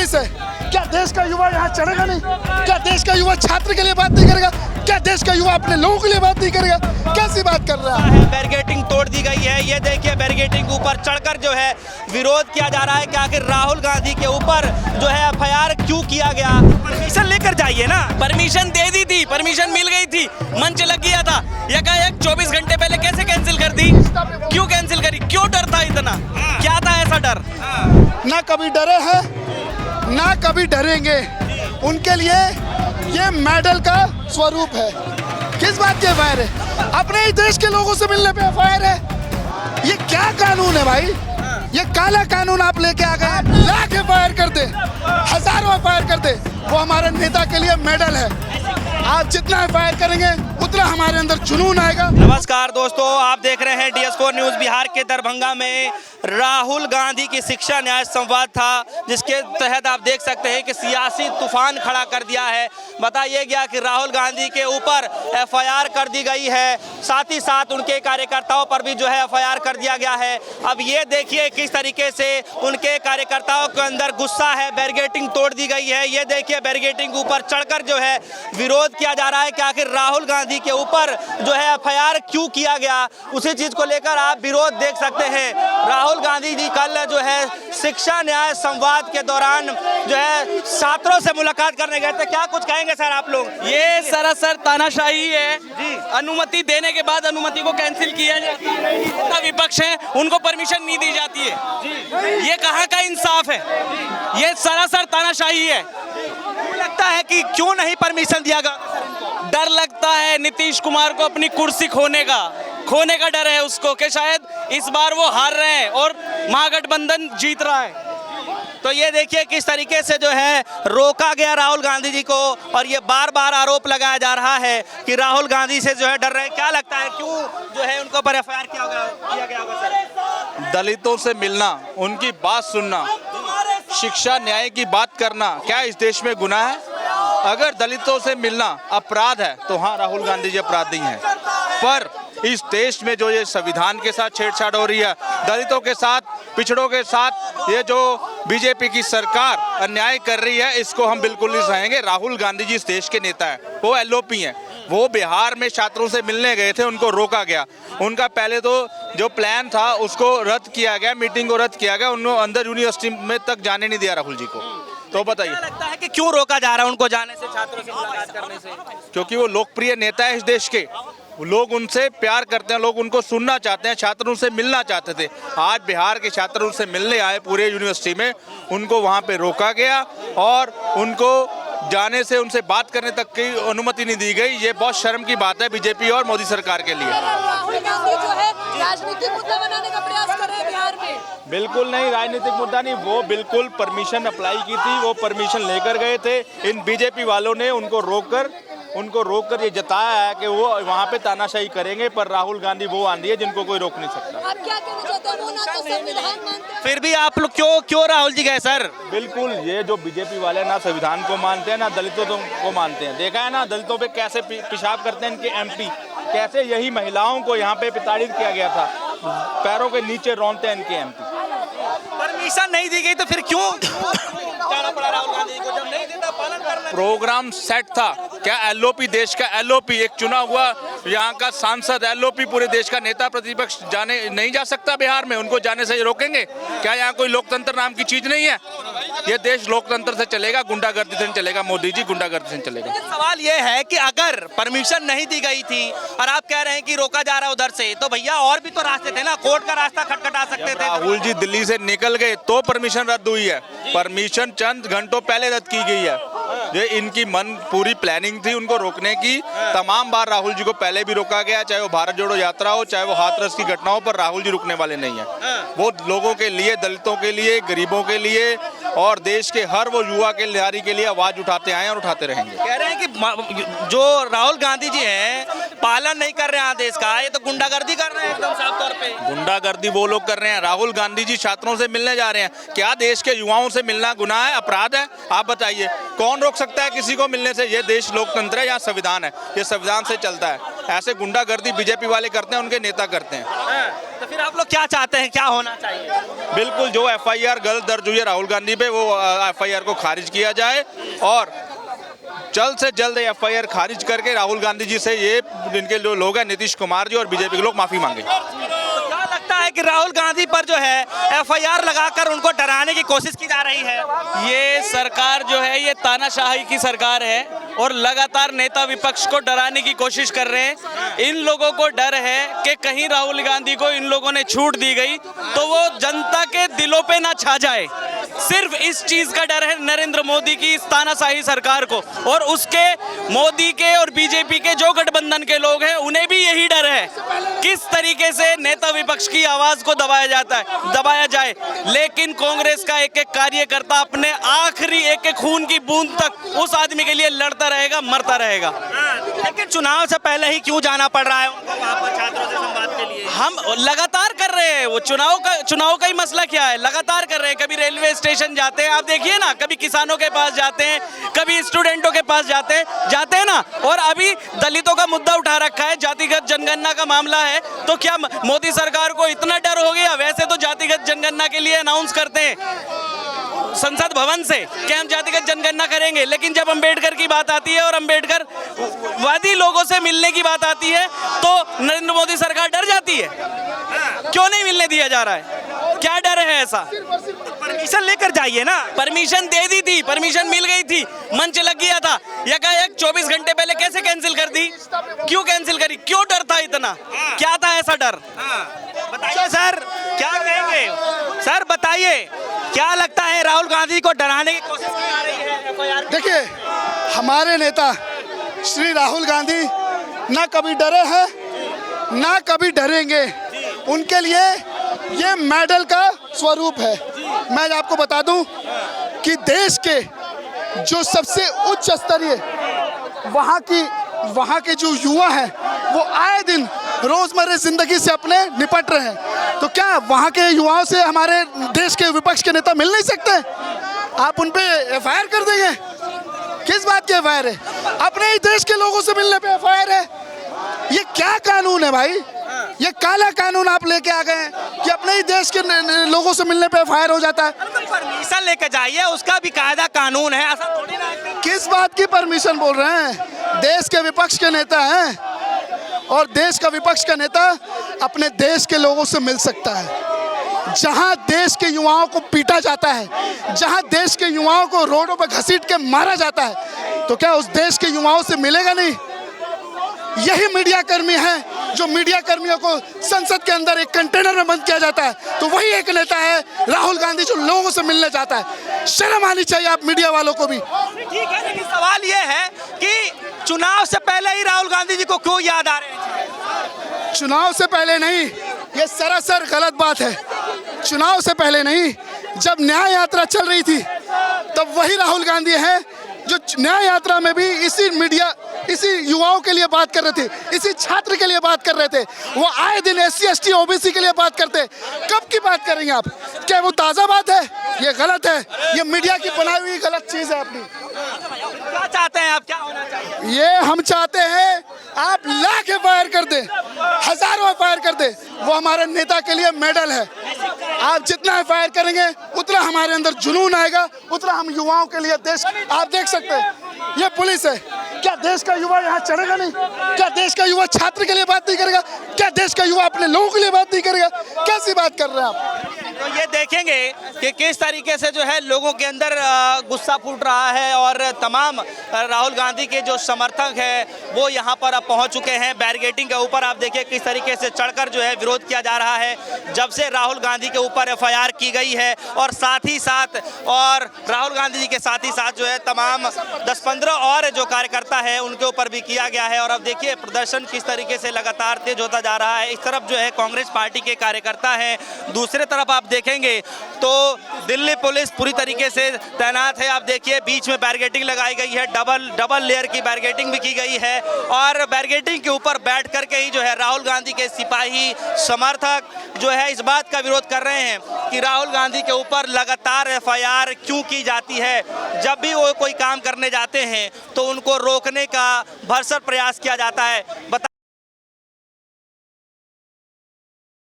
Police है। क्या देश का युवा यहाँ चढ़ेगा नहीं? क्या देश का युवा छात्र के लिए बात नहीं करेगा? क्या देश का युवा अपने लोगों के लिए बात नहीं करेगा? कैसी बात कर रहा है? बैरिकेडिंग तोड़ दी गई है। ये देखिए बैरिकेडिंग के ऊपर चढ़कर जो है विरोध किया जा रहा है कि आखिर राहुल गांधी के ऊपर जो है एफआईआर क्यों किया गया। परमिशन लेकर जाइए ना। परमिशन दे दी थी, परमिशन मिल गई थी, मंच लग गया था। एकाएक 24 घंटे पहले कैसे कैंसिल कर दी? क्यों कैंसिल करी? क्यों डर था इतना? क्या था ऐसा डर? ना कभी डरे हैं ना कभी डरेंगे। उनके लिए ये मेडल का स्वरूप है। किस बात की एफआईआर है? अपने ही देश के लोगों से मिलने पे एफआईआर है। ये क्या कानून है भाई? ये काला कानून आप लेके आ गए। लाख एफआईआर कर दे, हजारों एफआईआर कर दे, वो हमारे नेता के लिए मेडल है। आप जितना एफआईआर करेंगे उतना हमारे अंदर जुनून आएगा। नमस्कार दोस्तों, आप देख रहे हैं DS4 न्यूज़। बिहार के दरभंगा में राहुल गांधी की शिक्षा न्याय संवाद था, जिसके तहत आप देख सकते हैं कि सियासी तूफान खड़ा कर दिया है। बताइए गया कि राहुल गांधी के ऊपर एफआईआर कर दी गई है, साथ ही साथ उनके कार्यकर्ताओं पर भी जो है एफआईआर कर दिया गया है। अब ये देखिए किस तरीके से उनके कार्यकर्ताओं के अंदर गुस्सा है। बैरिकेडिंग तोड़ दी गई है। ये देखिए बैरिकेडिंग के ऊपर चढ़कर जो है विरोध किया जा रहा है कि आखिर राहुल गांधी के ऊपर जो है एफआईआर क्यों किया गया। उसी चीज को लेकर आप विरोध देख सकते हैं। राहुल गांधी जी कल जो है शिक्षा न्याय संवाद के दौरान जो है छात्रों से मुलाकात करने गए थे। क्या कुछ कहेंगे सर आप लोग? ये सरासर तानाशाही है। अनुमति देने के बाद अनुमति को कैंसिल किया जाता है। विपक्ष है, उनको परमिशन नहीं दी जाती है। ये कहाँ का इंसाफ है? ये सरासर तानाशाही है। लगता है कि क्यों नहीं परमिशन दिया गया? डर लगता है नीतीश कुमार को अपनी कुर्सी खोने का डर है उसको, कि शायद इस बार वो हार रहे हैं और महागठबंधन जीत रहा है। तो ये देखिए किस तरीके से जो है रोका गया राहुल गांधी जी को, और ये बार बार आरोप लगाया जा रहा है कि राहुल गांधी से जो है डर रहे हैं। क्या लगता है क्यों जो है उनको पर एफआईआर किया गया होगा सर? दलितों से मिलना, उनकी बात सुनना, शिक्षा न्याय की बात करना, क्या इस देश में गुनाह है? अगर दलितों से मिलना अपराध है तो हाँ, राहुल गांधी जी अपराधी हैं। पर इस देश में जो ये संविधान के साथ छेड़छाड़ हो रही है, दलितों के साथ, पिछड़ों के साथ ये जो बीजेपी की सरकार अन्याय कर रही है, इसको हम बिल्कुल नहीं सहेंगे। राहुल गांधी जी इस देश के नेता हैं, वो LOP हैं। वो बिहार में छात्रों से मिलने गए थे, उनको रोका गया। उनका पहले तो जो प्लान था उसको रद्द किया गया, मीटिंग को रद्द किया गया। उनको अंदर यूनिवर्सिटी में तक जाने नहीं दिया राहुल जी को। तो बताइए, क्या लगता है कि क्यों रोका जा रहा है उनको जाने से, छात्रों से मुलाकात करने से? क्योंकि वो लोकप्रिय नेता है इस देश के। लोग उनसे प्यार करते हैं, लोग उनको सुनना चाहते हैं, छात्रों से मिलना चाहते थे। आज बिहार के छात्र उनसे मिलने आए पूरे यूनिवर्सिटी में, उनको वहाँ पे रोका गया और उनको जाने से, उनसे बात करने तक की अनुमति नहीं दी गई। ये बहुत शर्म की बात है बीजेपी और मोदी सरकार के लिए। राहुल गांधी जो है राजनीतिक मुद्दा बनाने का प्रयास कर रहे हैं बिहार में। बिल्कुल नहीं, राजनीतिक मुद्दा नहीं। वो बिल्कुल परमिशन अप्लाई की थी, वो परमिशन लेकर गए थे। इन बीजेपी वालों ने उनको रोककर ये जताया है कि वो वहाँ पे तानाशाही करेंगे, पर राहुल गांधी वो आंधी है जिनको कोई रोक नहीं सकता। आप क्या कहना चाहते हैं? वो ना तो संविधान मानते हैं। फिर भी आप लोग क्यों राहुल जी गए सर? बिल्कुल, ये जो बीजेपी वाले ना संविधान को मानते हैं ना दलितों को मानते हैं। देखा है ना दलितों पे कैसे पेशाब करते हैं इनके MP, कैसे यही महिलाओं को यहाँ पे प्रताड़ित किया गया था, पैरों के नीचे रौंदते हैं इनके MP। परमिशन नहीं दी गई तो फिर क्यों जाना पड़ा राहुल गांधी को? जब नहीं देता पालन करना। प्रोग्राम सेट था। क्या LOP, देश का LOP, एक चुना हुआ यहाँ का सांसद LOP, पूरे देश का नेता प्रतिपक्ष जाने नहीं जा सकता बिहार में? उनको जाने से रोकेंगे? क्या यहाँ कोई लोकतंत्र नाम की चीज नहीं है? ये देश लोकतंत्र से चलेगा, गुंडागर्दी से नहीं चलेगा। मोदी जी गुंडागर्दी से नहीं चलेगा। सवाल ये है कि अगर परमिशन नहीं दी गई थी और आप कह रहे हैं कि रोका जा रहा है उधर से, तो भैया और भी तो रास्ते थे ना, कोर्ट का रास्ता खटखटा सकते थे। राहुल जी दिल्ली से निकल गए तो परमिशन रद्द हुई है। परमिशन चंद घंटों पहले रद्द की गई है। ये इनकी मन पूरी प्लानिंग थी उनको रोकने की। तमाम बार राहुल जी को पहले भी रोका गया, चाहे वो भारत जोड़ो यात्रा हो, चाहे वो हाथरस की घटना हो, पर राहुल जी रुकने वाले नहीं है। वो लोगों के लिए, दलितों के लिए, गरीबों के लिए और देश के हर वो युवा के नारी के लिए आवाज उठाते आए और उठाते रहेंगे। कह रहे हैं कि जो राहुल गांधी जी हैं पालन नहीं कर रहे हैं आदेश का, ये तो गुंडागर्दी कर रहे हैं एकदम साफ तौर पे। गुंडागर्दी वो लोग कर रहे हैं। राहुल गांधी जी छात्रों से मिलने जा रहे हैं। क्या देश के युवाओं से मिलना गुनाह है, अपराध है? आप बताइए, कौन रोक सकता है किसी को मिलने से? ये देश लोकतंत्र है, यहाँ संविधान है, ये संविधान से चलता है। ऐसे गुंडागर्दी बीजेपी वाले करते हैं, उनके नेता करते हैं। तो फिर आप लोग क्या चाहते हैं, क्या होना चाहिए? बिल्कुल जो एफआईआर गलत दर्ज हुई है राहुल गांधी पे, वो एफआईआर को खारिज किया जाए और जल्द से जल्द एफआईआर खारिज करके राहुल गांधी जी से ये इनके जो लोग हैं नीतीश कुमार जी और बीजेपी के लोग माफी मांगे। क्या लगता है कि राहुल गांधी पर जो है एफआईआर लगाकर उनको डराने की कोशिश की जा रही है? ये सरकार जो है ये तानाशाही की सरकार है और लगातार नेता विपक्ष को डराने की कोशिश कर रहे हैं। इन लोगों को डर है कि कहीं राहुल गांधी को इन लोगों ने छूट दी गई तो वो जनता के दिलों पे ना छा जाए। सिर्फ इस चीज का डर है नरेंद्र मोदी की इस तानाशाही सरकार को, और उसके मोदी के और बीजेपी के जो गठबंधन के लोग हैं उन्हें भी यही डर है किस तरीके से नेता विपक्ष की आवाज को दबाया जाए। लेकिन कांग्रेस का एक एक कार्यकर्ता अपने आखिरी एक एक खून की बूंद तक उस आदमी के लिए लड़ता रहेगा, मरता रहेगा। लेकिन चुनाव से पहले ही क्यों जाना पड़ रहा है उनको वहाँ पर छात्रों से संवाद के लिए? हम लगातार कर रहे हैं, वो चुनाव का ही मसला क्या है, लगातार कर रहे हैं। कभी रेलवे स्टेशन जाते हैं, आप देखिए ना, कभी किसानों के पास जाते हैं, कभी स्टूडेंटों के पास जाते हैं ना। और अभी दलितों का मुद्दा उठा रखा है, जातिगत जनगणना का मामला है। तो क्या मोदी सरकार को इतना डर हो गया? वैसे तो जातिगत जनगणना के लिए अनाउंस करते हैं संसद भवन से कि हम जातिगत जनगणना करेंगे, लेकिन जब अंबेडकर की बात आती है और अंबेडकर वादी लोगों से मिलने की बात आती है तो नरेंद्र मोदी सरकार डर जाती है। क्यों नहीं मिलने दिया जा रहा है? क्या डर है ऐसा? परमिशन लेकर जाइए ना। परमिशन दे दी थी, परमिशन मिल गई थी, मंच लग गया था, यकायक 24 घंटे पहले कैसे कैंसिल कर दी? क्यों कैंसिल करी? क्यों डर था इतना? क्या था ऐसा डर? बताइए सर, क्या कहेंगे सर? बताइए, क्या लगता है राहुल गांधी को डराने की कोशिश की जा रही है एफआईआर? देखिए, हमारे नेता श्री राहुल गांधी ना कभी डरे हैं ना कभी डरेंगे। उनके लिए ये मेडल का स्वरूप है। मैं आपको बता दूं कि देश के जो सबसे उच्च स्तरीय वहाँ के जो युवा हैं वो आए दिन रोजमर्रा जिंदगी से अपने निपट रहे हैं। तो क्या वहाँ के युवाओं से हमारे देश के विपक्ष के नेता मिल नहीं सकते? आप उन पे एफआईआर कर देंगे? किस बात की एफआईआर है? अपने ही देश के लोगों से मिलने पे एफआईआर है? ये क्या कानून है भाई? ये काला कानून आप लेके आ गए हैं कि अपने ही देश के लोगों से मिलने पे एफआईआर हो जाता है। परमिशन लेकर जाइए, उसका भी कायदा कानून है, ऐसा थोड़ी ना है। किस बात की परमिशन बोल रहे हैं? देश के विपक्ष के नेता हैं और देश का विपक्ष का नेता अपने देश के लोगों से मिल सकता है। जहां देश के युवाओं को पीटा जाता है, जहां देश के युवाओं को रोडों पर घसीट के मारा जाता है, तो क्या उस देश के युवाओं से मिलेगा नहीं? यही मीडिया कर्मी हैं जो मीडिया कर्मियों को संसद के अंदर एक कंटेनर में बंद किया जाता है। तो वही एक नेता है राहुल गांधी जो लोगों से मिलने जाता है। शर्म आनी चाहिए आप मीडिया वालों को भी। ठीक है, लेकिन सवाल ये है कि चुनाव से पहले ही राहुल गांधी जी को क्यों याद आ रहे हैं? चुनाव से पहले नहीं, ये सरासर गलत बात है। चुनाव से पहले नहीं, जब न्याय यात्रा चल रही थी तब वही राहुल गांधी है जो न्याय यात्रा में भी इसी युवाओं के लिए बात कर रहे थे, इसी छात्र के लिए बात कर रहे थे। वो आए दिन SC ST OBC के लिए बात करते। कब की बात करेंगे आप? क्या वो ताज़ा बात है? ये गलत है, ये मीडिया की बनाई हुई गलत चीज़ है अपनी। क्या चाहते हैं आप, क्या होना चाहिए? ये हम चाहते हैं आप लाख एफआईआर कर दें, हजारों एफआईआर कर दें, वो हमारे नेता के लिए मेडल है। आप जितना एफआईआर करेंगे उतना हमारे अंदर जुनून आएगा, उतना हम युवाओं के लिए देश। आप देख सकते हैं ये पुलिस है, क्या देश का युवा यहाँ चढ़ेगा नहीं? क्या देश का युवा छात्र के लिए बात नहीं करेगा? क्या देश का युवा अपने लोगों के लिए बात नहीं करेगा? कैसी बात कर रहे हैं आप? तो ये देखेंगे कि किस तरीके से जो है लोगों के अंदर गुस्सा फूट रहा है और तमाम राहुल गांधी के जो समर्थक हैं वो यहाँ पर अब पहुँच चुके हैं। बैरिकेडिंग के ऊपर आप देखिए किस तरीके से चढ़कर जो है विरोध किया जा रहा है जब से राहुल गांधी के ऊपर एफआईआर की गई है। और साथ ही साथ और राहुल गांधी जी के साथ ही साथ जो है तमाम 10-15 और जो कार्यकर्ता है उनके ऊपर भी किया गया है। और अब देखिए प्रदर्शन किस तरीके से लगातार तेज होता जा रहा है। इस तरफ जो है कांग्रेस पार्टी के कार्यकर्ता हैं, दूसरे तरफ आप देखेंगे तो दिल्ली पुलिस पूरी तरीके से तैनात है। आप देखिए बीच में बैरिकेडिंग लगाई गई है, डबल लेयर की बैरिकेडिंग भी की गई है। और बैरिकेडिंग के ऊपर बैठ करके ही जो है राहुल गांधी के सिपाही समर्थक जो है इस बात का विरोध कर रहे हैं कि राहुल गांधी के ऊपर लगातार एफआईआर क्यों की जाती है। जब भी वो कोई काम करने जाते हैं तो उनको रोकने का भरसक प्रयास किया जाता है।